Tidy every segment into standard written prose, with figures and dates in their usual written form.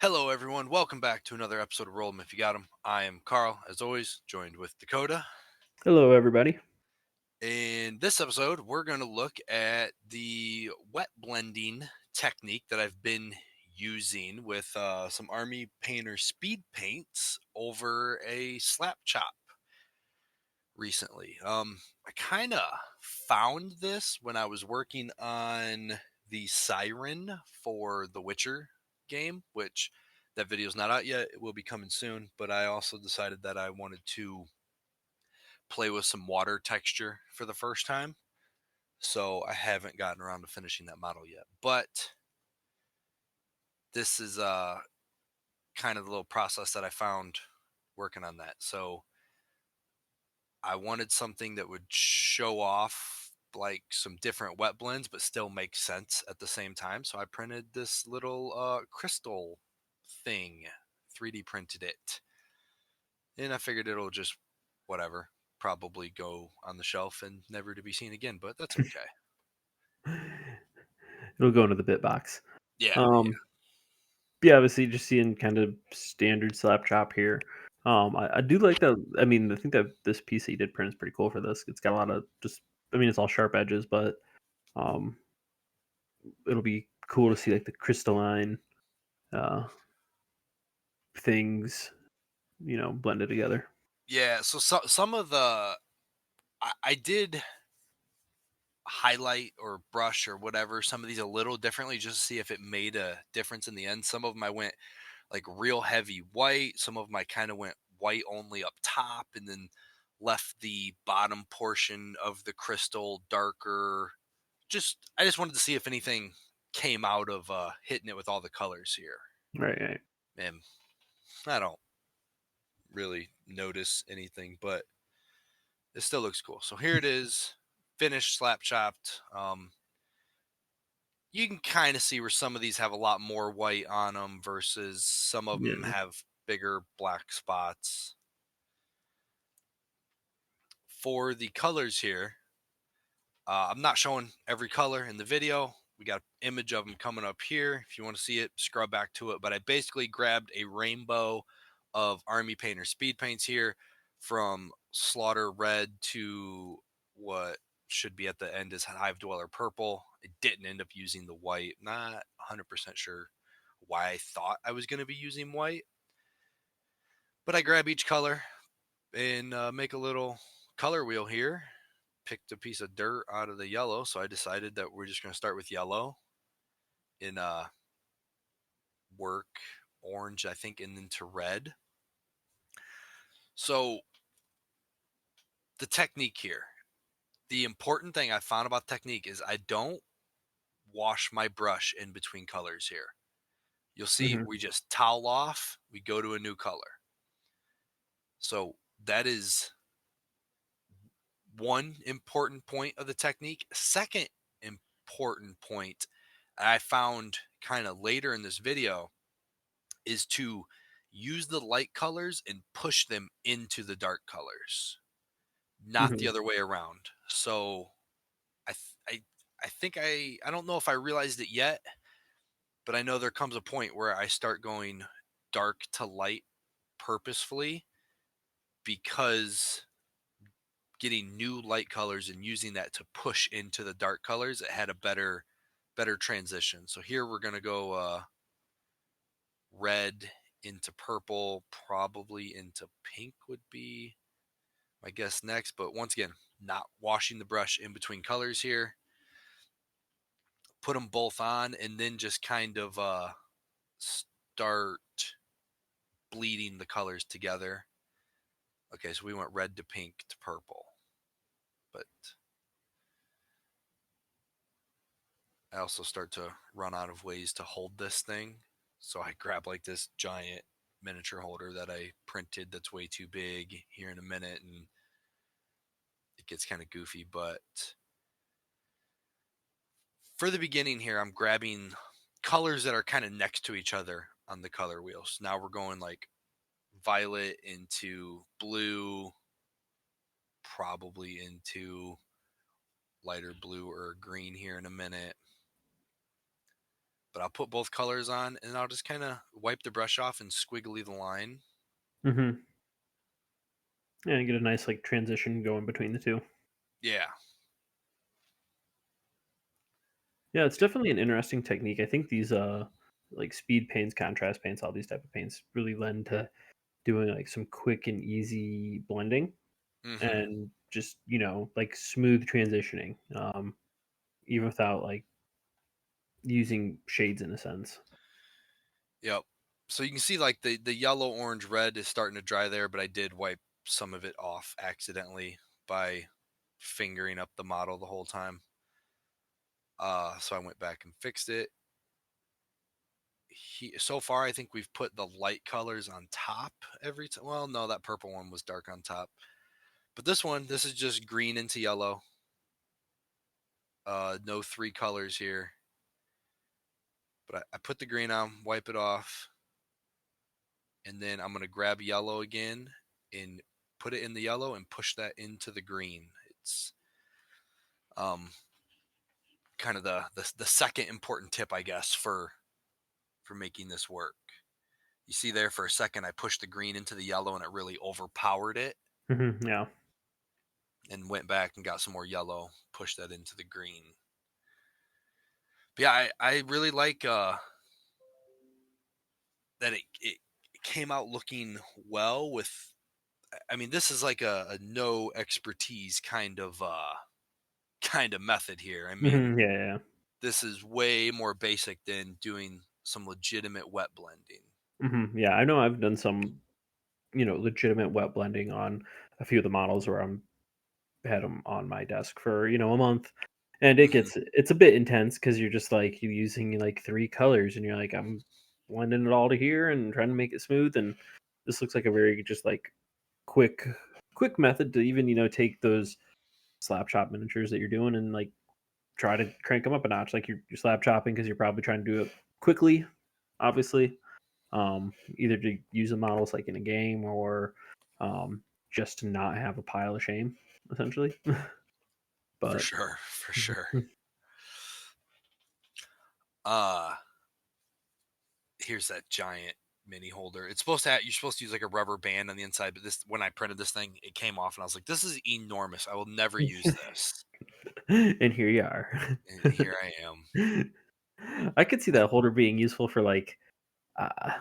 Hello, everyone. Welcome back to another episode of Roll 'em If You Got 'em. I am Carl, as always, joined with Dakota. Hello, everybody. In this episode, we're going to look at the wet blending technique that I've been using with some Army Painter Speed Paints over a slap chop recently. I kind of found this when I was working on the Siren for the Witcher game, which that video's not out yet. It will be coming soon, but I also decided that I wanted to play with some water texture for the first time. So I haven't gotten around to finishing that model yet. But this is kind of the little process that I found working on that. So I wanted something that would show off like some different wet blends, but still make sense at the same time. So I printed this little crystal thing, 3D printed it, and I figured it'll just whatever, probably go on the shelf and never to be seen again. But that's okay. It'll go into the bit box. Yeah, yeah, Um, yeah, obviously, just seeing kind of standard slap chop here. I do like the. I mean, I think that this piece that you did print is pretty cool for this. It's got a lot of just. I mean, it's all sharp edges, but um, it'll be cool to see like the crystalline uh things, blended together. yeah. So some of the I did highlight or brush or whatever some of these a little differently just to see if it made a difference in the end. Some of them I went like real heavy white. Some of them I kind of went white only up top and then left the bottom portion of the crystal darker. I just wanted to see if anything came out of hitting it with all the colors here. Right, right. And I don't really notice anything, but it still looks cool. So here it is, finished, slap chopped. You can kind of see where some of these have a lot more white on them versus some of them Yeah, have bigger black spots. For the colors here, I'm not showing every color in the video. We got an image of them coming up here. If you want to see it, scrub back to it. But I basically grabbed a rainbow of Army Painter Speed Paints here from Slaughter Red to what should be at the end is Hive Dweller Purple. I didn't end up using the white. Not 100% sure why I thought I was going to be using white. But I grab each color and make a little color wheel here. Picked a piece of dirt out of the yellow, so I decided that we're just going to start with yellow in work orange, I think, and then to red. So the technique here, the important thing I found about technique is I don't wash my brush in between colors here. You'll see hmm we just towel off, we go to a new color. So that is one important point of the technique. Second important point I found kind of later in this video is to use the light colors and push them into the dark colors, not the hmm other way around. So I th- I think I don't know if I realized it yet, but I know there comes a point where I start going dark to light purposefully because getting new light colors and using that to push into the dark colors, it had a better transition. So here we're going to go red into purple, probably into pink would be my guess next. But once again, not washing the brush in between colors here. Put them both on and then just kind of start bleeding the colors together. Okay, so we went red to pink to purple. But I also start to run out of ways to hold this thing. So I grab like this giant miniature holder that I printed that's way too big here in a minute and it gets kind of goofy. But for the beginning here, I'm grabbing colors that are kind of next to each other on the color wheels. Now we're going like violet into blue, probably into lighter blue or green here in a minute. But I'll put both colors on and I'll just kind of wipe the brush off and squiggly the line. Mhm. Yeah, and get a nice, like, transition going between the 2. Yeah. Yeah, it's definitely an interesting technique. I think these, like, speed paints, contrast paints, all these type of paints really lend to doing, like, some quick and easy blending Hmm. and just, like, smooth transitioning, even without, like, using shades in a sense. Yep. So you can see like the yellow, orange, red is starting to dry there, but I did wipe some of it off accidentally by fingering up the model the whole time. So I went back and fixed it. So far, I think we've put the light colors on top every time. Well, no, that purple one was dark on top, but this is just green into yellow. No three colors here, but I put the green on, wipe it off, and then I'm gonna grab yellow again and put it in the yellow and push that into the green. It's um kind of the second important tip, I guess, for making this work. You see there for a second, I pushed the green into the yellow and it really overpowered it, Mhm, yeah. and went back and got some more yellow, pushed that into the green. But yeah, I really like that it came out looking well with. I mean, this is like a no expertise kind of method here. I mean, Mhm, yeah, yeah, yeah. this is way more basic than doing some legitimate wet blending. Mhm, yeah, I know I've done some, legitimate wet blending on a few of the models where I'm had them on my desk for, a month, and Hmm. it's a bit intense because 'cause you're just, like, you're using, like, 3 colors, and you're like, "I'm blending it all to here and trying to make it smooth," and this looks like a very just, like, quick quick method to even, take those slap shop miniatures that you're doing and, like, try to crank them up a notch, like, you're slap chopping because 'cause you're probably trying to do it quickly, obviously, either to use the models, like, in a game or, just to not have a pile of shame, essentially. For But sure, for sure. Mhm. Uh Here's that giant mini holder. It's supposed to you're supposed to use like a rubber band on the inside, but this when I printed this thing, it came off and I was like, this is enormous. I will never use this. And here you are. And here I am. I could see that holder being useful for, uh,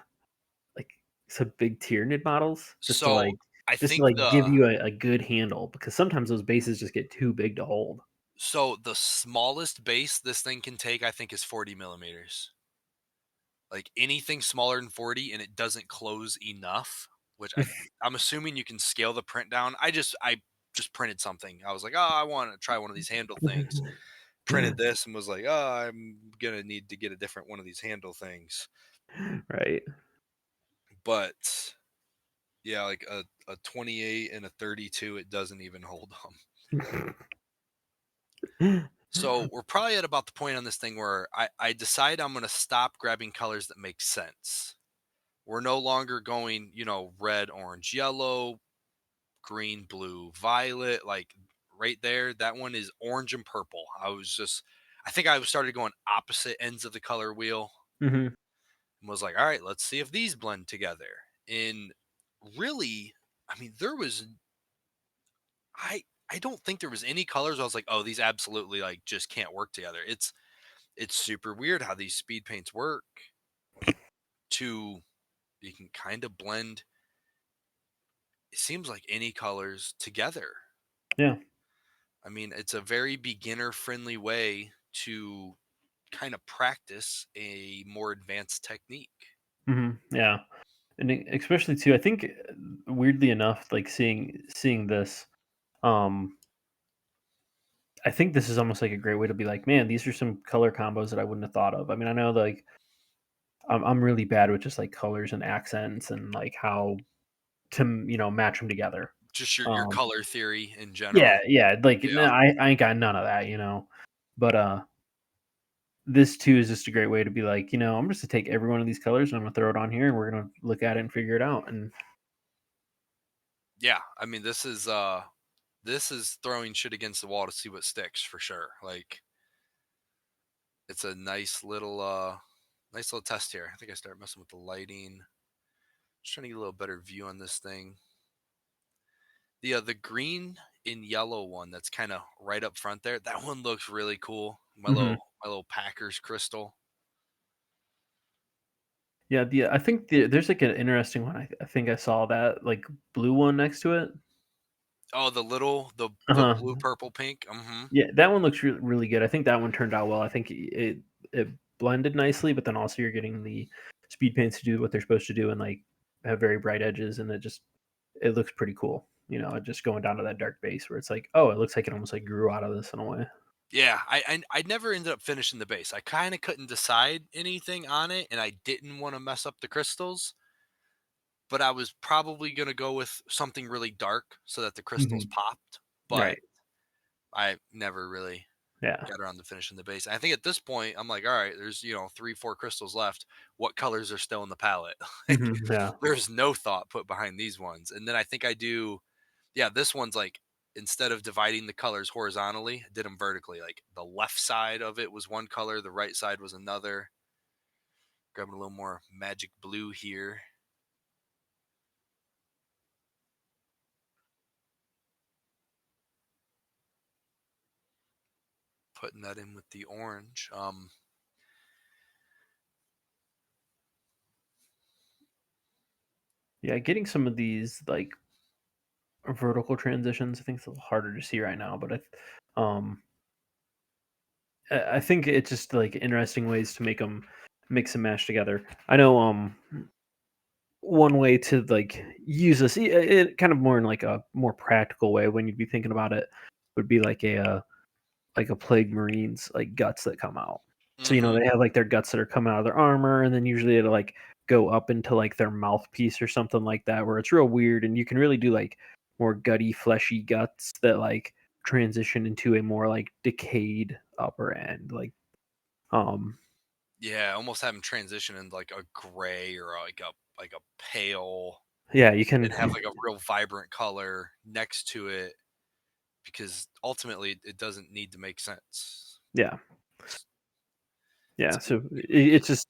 like, some big Tyranid models So I just to, think give you a good handle because sometimes those bases just get too big to hold. the smallest base this thing can take, I think, is 40 millimeters. Like anything smaller than 40 and it doesn't close enough, which I'm assuming you can scale the print down. I just printed something. I was like, oh, I want to try one of these handle things. Printed this and was like, oh, I'm gonna need to get a different one of these handle things. Right. But yeah, like a 28 and a 32, it doesn't even hold them. So we're probably at about the point on this thing where I decide I'm gonna stop grabbing colors that make sense. We're no longer going, red, orange, yellow, green, blue, violet. Like right there, that one is orange and purple. I think I started going opposite ends of the color wheel Mhm. and was like, all right, let's see if these blend together. And really, I mean, I don't think there was any colors I was like, oh, these absolutely like just can't work together. It's super weird how these speed paints work to you can kind of blend it seems like any colors together. Yeah. I mean, it's a very beginner friendly way to kind of practice a more advanced technique. Mhm. Yeah. And especially too, I think, weirdly enough, like, seeing this, um I think this is almost like a great way to be like, man, these are some color combos that I wouldn't have thought of. I mean, I know like I'm really bad with just like colors and accents and like how to match them together. Just your Um, color theory in yeah, general. yeah, like no, Yeah. I ain't got none of that. But this too is just a great way to be like, I'm just gonna take every one of these colors and I'm gonna throw it on here and we're gonna look at it and figure it out. And Yeah. I mean, this is throwing shit against the wall to see what sticks for sure. Like it's a nice little Nice little test here. I think I start messing with the lighting. Just trying to get a little better view on this thing. The green and yellow one that's kind of right up front there. That one looks really cool. Hmm. My little Packers crystal. Yeah, I think there's like an interesting one. I think I saw that like blue one next to it. Oh, the Uh-huh. blue, purple, pink. Mm-hmm. Yeah, that one looks really good. I think that one turned out well. I think it blended nicely, but then also you're getting the speed paints to do what they're supposed to do and like have very bright edges, and it looks pretty cool. Just going down to that dark base where it's like, oh, it looks like it almost like grew out of this in a way. Yeah, I never ended up finishing the base. I kind of couldn't decide anything on it, and I didn't want to mess up the crystals. But I was probably gonna go with something really dark so that the crystals Hmm. popped. But Right. I never really Yeah. got around to finishing the base. I think at this point, I'm like, all right, there's 3, 4 crystals left. What colors are still in the palette? Like, Hmm. Yeah. there's no thought put behind these ones. And then I think I do, yeah, this one's like instead of dividing the colors horizontally, I did them vertically. Like the left side of it was one color, the right side was another. Grabbing a little more magic blue here. Putting that in with the orange. Yeah. Getting some of these like vertical transitions, I think it's a little harder to see right now, but um, I think it's just like interesting ways to make them mix and match together. I know one way to like use this, it kind of more in like a more practical way when you'd be thinking about it, would be like a plague marines like guts that come out. So Mm-hmm. they have like their guts that are coming out of their armor, and then usually it'll like go up into like their mouthpiece or something like that, where it's real weird, and you can really do like more gutty, fleshy guts that like transition into a more like decayed upper end. Um, Yeah, almost have them transition into like a gray or like a pale yeah, you can, and have like a real vibrant color next to it because ultimately it doesn't need to make sense. yeah, It's, yeah. it's So it's ridiculous.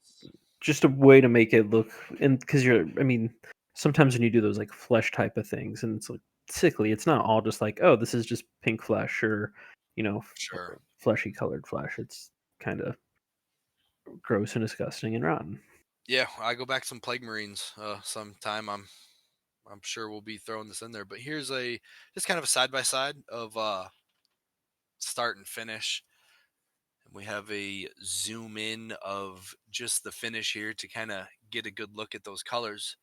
just a way to make it look, and because I mean, sometimes when you do those like flesh type of things, and it's like sickly, it's not all just like, oh, this is just pink flesh or Sure. fleshy colored flesh. It's kind of gross and disgusting and rotten. Yeah, I go back some Plague Marines sometime. I'm sure we'll be throwing this in there. But here's a just kind of a side by side of start and finish. And we have a zoom in of just the finish here to kind of get a good look at those colors.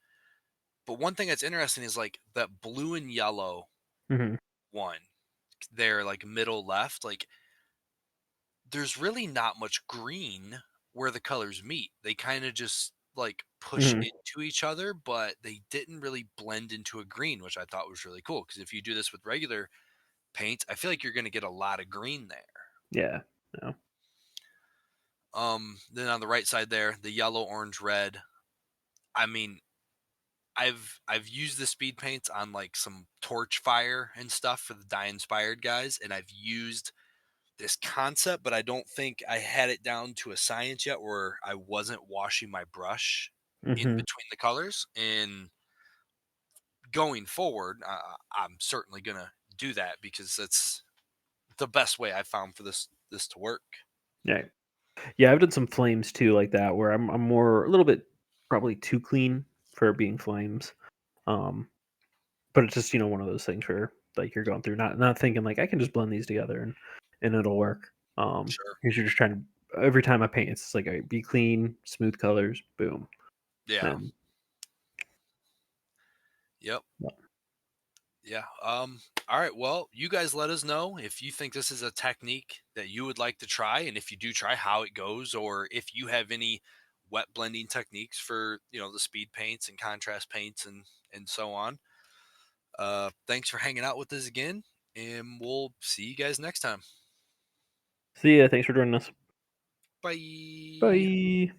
But one thing that's interesting is like that blue and yellow Hmm. one there, like middle left, like there's really not much green where the colors meet. They kind of just like push Hmm. into each other, but they didn't really blend into a green, which I thought was really cool. Because if you do this with regular paints, I feel like you're going to get a lot of green there. Yeah. No. Then on the right side there, the yellow, orange, red. I mean, I've used the speed paints on like some torch fire and stuff for the die inspired guys, and I've used this concept, but I don't think I had it down to a science yet where I wasn't washing my brush in Hmm. between the colors. And going forward, I'm certainly gonna do that because that's the best way I found for this to work. Yeah. Yeah. I've done some flames too, like that, where I'm more a little bit probably too clean for being flames. Um, but it's just one of those things where like you're going through not thinking like I can just blend these together and it'll work. Sure. Because you're just trying to every time I paint, it's like be clean, smooth colors, boom, Yeah. and Yep. yeah. Yeah. All right. Well, you guys let us know if you think this is a technique that you would like to try, and if you do try, how it goes, or if you have any wet blending techniques for the speed paints and contrast paints and so on. Thanks for hanging out with us again, and we'll see you guys next time. See ya. Thanks for joining us. Bye. Bye.